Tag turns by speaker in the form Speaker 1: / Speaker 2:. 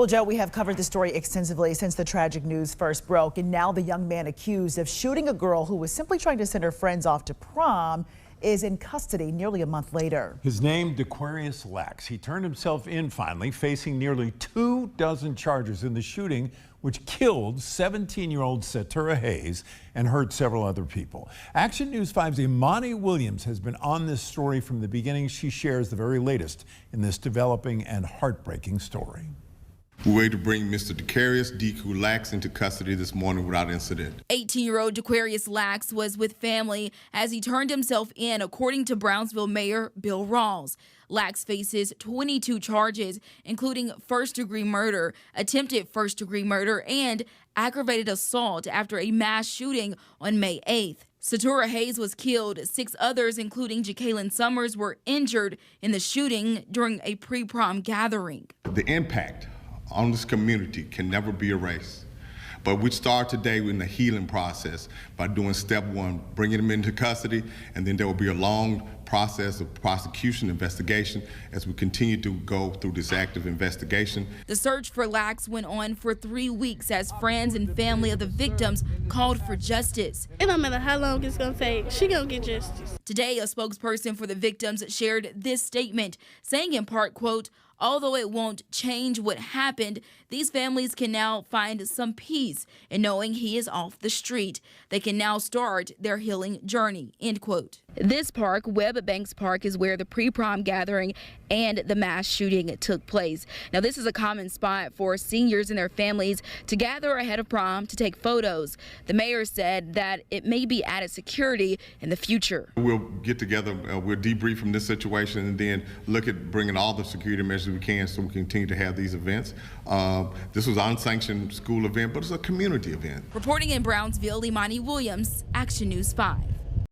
Speaker 1: Well, Joe, we have covered the story extensively since the tragic news first broke, and now the young man accused of shooting a girl who was simply trying to send her friends off to prom is in custody nearly a month later.
Speaker 2: His name, Dequarius Lax. He turned himself in finally, facing nearly 24 charges in the shooting, which killed 17-year-old Satura Hayes and hurt several other people. Action News 5's Imani Williams has been on this story from the beginning. She shares the very latest in this developing and heartbreaking story.
Speaker 3: We're ready to bring Mr. Dequarius Deku Lax into custody this morning without incident.
Speaker 4: 18-year-old Dequarius Lax was with family as he turned himself in, according to Brownsville Mayor Bill Rawls. Lax faces 22 charges, including first-degree murder, attempted first-degree murder, and aggravated assault after a mass shooting on May 8th. Satura Hayes was killed. 6 others, including Jacqueline Summers, were injured in the shooting during a pre-prom gathering.
Speaker 3: The impact on this community can never be erased. But we start today in the healing process by doing step 1, bringing them into custody, and then there will be a long process of prosecution investigation as we continue to go through this active investigation.
Speaker 4: The search for Lax went on for 3 weeks as friends and family of the victims called for justice.
Speaker 5: It don't matter how long it's gonna take, she gonna get justice.
Speaker 4: Today, a spokesperson for the victims shared this statement, saying in part, quote, "Although it won't change what happened, these families can now find some peace in knowing he is off the street. They can now start their healing journey," end quote. This park, Webb Banks Park, is where the pre-prom gathering and the mass shooting took place. Now, this is a common spot for seniors and their families to gather ahead of prom to take photos. The mayor said that it may be added security in the future.
Speaker 3: We'll get together, we'll debrief from this situation and then look at bringing all the security measures we can so we continue to have these events. This was an unsanctioned school event, but it's a community event.
Speaker 4: Reporting in Brownsville, Imani Williams, Action News 5.